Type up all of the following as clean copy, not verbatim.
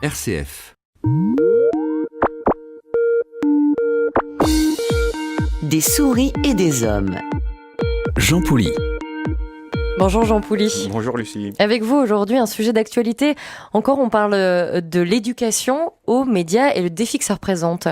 RCF. Des souris et des hommes. Jean Pouly. Bonjour Jean Pouly. Bonjour Lucie. Avec vous aujourd'hui, un sujet d'actualité. Encore, on parle de l'éducation aux médias et le défi que ça représente.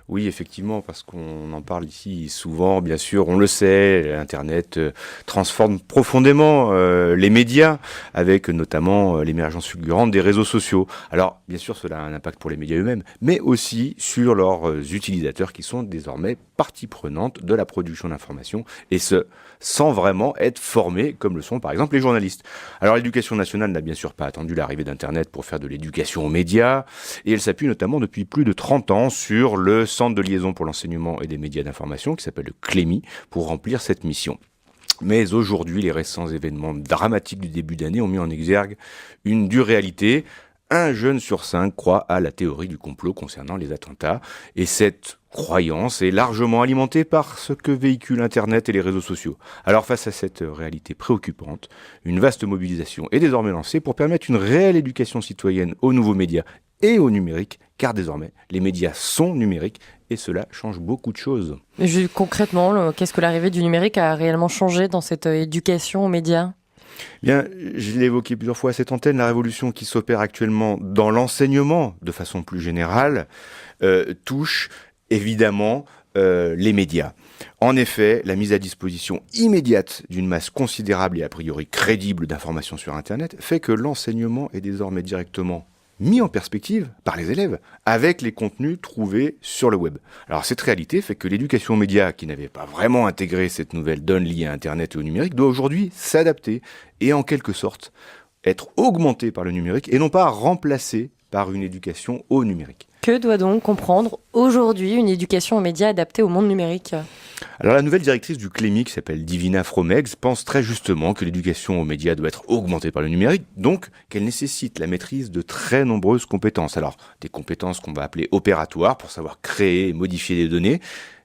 Oui, effectivement, parce qu'on en parle ici souvent, bien sûr, on le sait, Internet transforme profondément les médias, avec notamment l'émergence fulgurante des réseaux sociaux. Alors, bien sûr, cela a un impact pour les médias eux-mêmes, mais aussi sur leurs utilisateurs qui sont désormais partie prenante de la production d'informations, et ce, sans vraiment être formés, comme le sont par exemple les journalistes. Alors, l'éducation nationale n'a bien sûr pas attendu l'arrivée d'Internet pour faire de l'éducation aux médias, et elle s'appuie notamment depuis plus de 30 ans sur le Centre de liaison pour l'enseignement et des médias d'information, qui s'appelle le CLEMI, pour remplir cette mission. Mais aujourd'hui, les récents événements dramatiques du début d'année ont mis en exergue une dure réalité. Un jeune sur 5 croit à la théorie du complot concernant les attentats, et cette croyance est largement alimentée par ce que véhicule Internet et les réseaux sociaux. Alors face à cette réalité préoccupante, une vaste mobilisation est désormais lancée pour permettre une réelle éducation citoyenne aux nouveaux médias et au numérique, car désormais, les médias sont numériques et cela change beaucoup de choses. Concrètement, qu'est-ce que l'arrivée du numérique a réellement changé dans cette éducation aux médias ? Bien, je l'ai évoqué plusieurs fois à cette antenne, la révolution qui s'opère actuellement dans l'enseignement, de façon plus générale, touche évidemment les médias. En effet, la mise à disposition immédiate d'une masse considérable et a priori crédible d'informations sur Internet fait que l'enseignement est désormais directement mis en perspective par les élèves avec les contenus trouvés sur le web. Alors cette réalité fait que l'éducation aux médias, qui n'avait pas vraiment intégré cette nouvelle donne liée à Internet et au numérique, doit aujourd'hui s'adapter et en quelque sorte être augmentée par le numérique et non pas remplacée par une éducation au numérique. Que doit donc comprendre aujourd'hui une éducation aux médias adaptée au monde numérique ? Alors la nouvelle directrice du CLEMI, qui s'appelle Divina Fromegz, pense très justement que l'éducation aux médias doit être augmentée par le numérique, donc qu'elle nécessite la maîtrise de très nombreuses compétences. Alors des compétences qu'on va appeler opératoires pour savoir créer et modifier des données,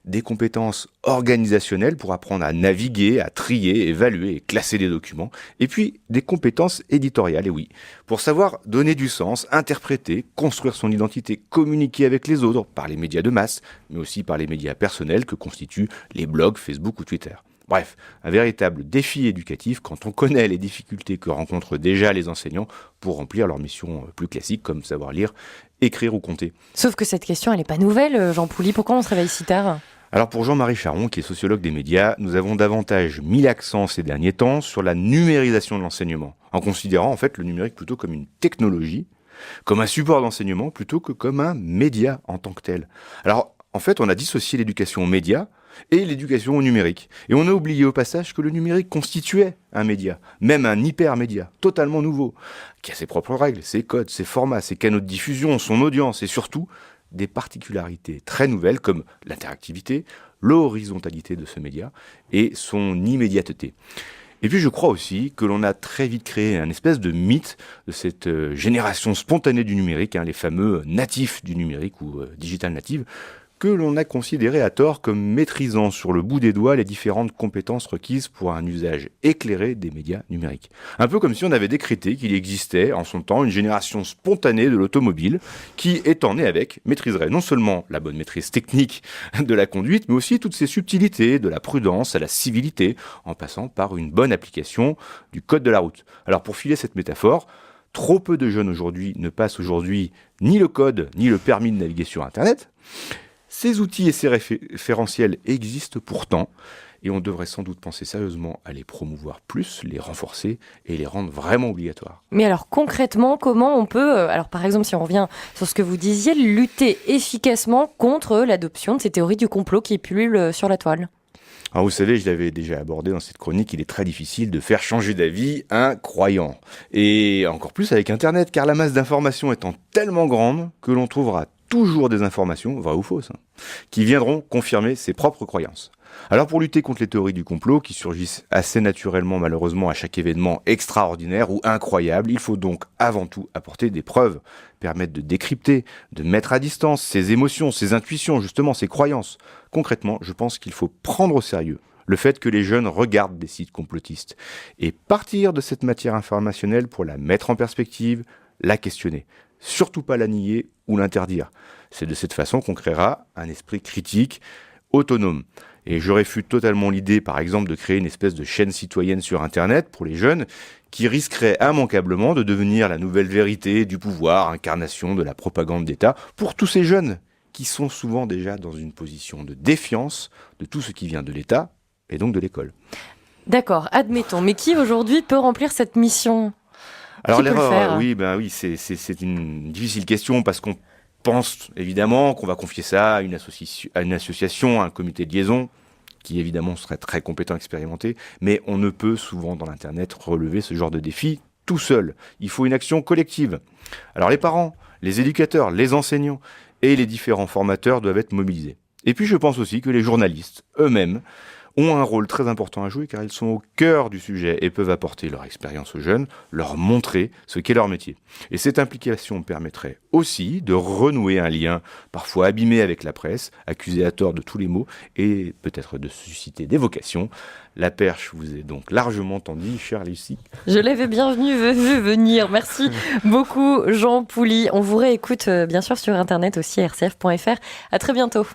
des compétences organisationnelles pour apprendre à naviguer, à trier, évaluer et classer des documents, et puis des compétences éditoriales, et oui, pour savoir donner du sens, interpréter, construire son identité, communiquer avec les autres par les médias de masse, mais aussi par les médias personnels que constituent les blogs, Facebook ou Twitter. Bref, un véritable défi éducatif quand on connaît les difficultés que rencontrent déjà les enseignants pour remplir leur mission plus classique comme savoir lire, écrire ou compter. Sauf que cette question, elle n'est pas nouvelle, Jean Pouly. Pourquoi on se réveille si tard ? Alors pour Jean-Marie Charon, qui est sociologue des médias, nous avons davantage mis l'accent ces derniers temps sur la numérisation de l'enseignement, en considérant en fait le numérique plutôt comme une technologie, comme un support d'enseignement plutôt que comme un média en tant que tel. Alors en fait, on a dissocié l'éducation aux médias et l'éducation au numérique. Et on a oublié au passage que le numérique constituait un média, même un hypermédia, totalement nouveau, qui a ses propres règles, ses codes, ses formats, ses canaux de diffusion, son audience et surtout des particularités très nouvelles comme l'interactivité, l'horizontalité de ce média et son immédiateté. Et puis je crois aussi que l'on a très vite créé un espèce de mythe de cette génération spontanée du numérique, les fameux natifs du numérique ou digital native, que l'on a considéré à tort comme maîtrisant sur le bout des doigts les différentes compétences requises pour un usage éclairé des médias numériques. Un peu comme si on avait décrété qu'il existait en son temps une génération spontanée de l'automobile qui, étant née avec, maîtriserait non seulement la bonne maîtrise technique de la conduite, mais aussi toutes ses subtilités, de la prudence à la civilité, en passant par une bonne application du code de la route. Alors pour filer cette métaphore, trop peu de jeunes aujourd'hui ne passent aujourd'hui ni le code ni le permis de naviguer sur Internet. Ces outils et ces référentiels existent pourtant, et on devrait sans doute penser sérieusement à les promouvoir plus, les renforcer et les rendre vraiment obligatoires. Mais alors concrètement, comment on peut, par exemple si on revient sur ce que vous disiez, lutter efficacement contre l'adoption de ces théories du complot qui pullulent sur la toile ? Alors vous savez, je l'avais déjà abordé dans cette chronique, il est très difficile de faire changer d'avis un croyant. Et encore plus avec Internet, car la masse d'informations étant tellement grande que l'on trouvera toujours des informations, vraies ou fausses, qui viendront confirmer ses propres croyances. Alors pour lutter contre les théories du complot, qui surgissent assez naturellement malheureusement à chaque événement extraordinaire ou incroyable, il faut donc avant tout apporter des preuves, permettre de décrypter, de mettre à distance ses émotions, ses intuitions, justement ses croyances. Concrètement, je pense qu'il faut prendre au sérieux le fait que les jeunes regardent des sites complotistes et partir de cette matière informationnelle pour la mettre en perspective, la questionner. surtout pas la nier ou l'interdire. C'est de cette façon qu'on créera un esprit critique, autonome. Et je réfute totalement l'idée, par exemple, de créer une espèce de chaîne citoyenne sur Internet pour les jeunes qui risquerait immanquablement de devenir la nouvelle vérité du pouvoir, incarnation de la propagande d'État, pour tous ces jeunes qui sont souvent déjà dans une position de défiance de tout ce qui vient de l'État et donc de l'école. D'accord, admettons. Mais qui aujourd'hui peut remplir cette mission ? Alors Qui peut le faire ? oui, c'est une difficile question parce qu'on pense évidemment qu'on va confier ça à une association, à un comité de liaison, qui évidemment serait très compétent, expérimenté, mais on ne peut souvent dans l'Internet relever ce genre de défi tout seul. Il faut une action collective. Alors les parents, les éducateurs, les enseignants et les différents formateurs doivent être mobilisés. Et puis je pense aussi que les journalistes eux-mêmes ont un rôle très important à jouer car ils sont au cœur du sujet et peuvent apporter leur expérience aux jeunes, leur montrer ce qu'est leur métier. Et cette implication permettrait aussi de renouer un lien parfois abîmé avec la presse, accusée à tort de tous les maux, et peut-être de susciter des vocations. La perche vous est donc largement tendue, chère Lucie. Je l'avais bien vu venir. Merci beaucoup, Jean Pouly. On vous réécoute bien sûr sur Internet aussi, rcf.fr. À très bientôt.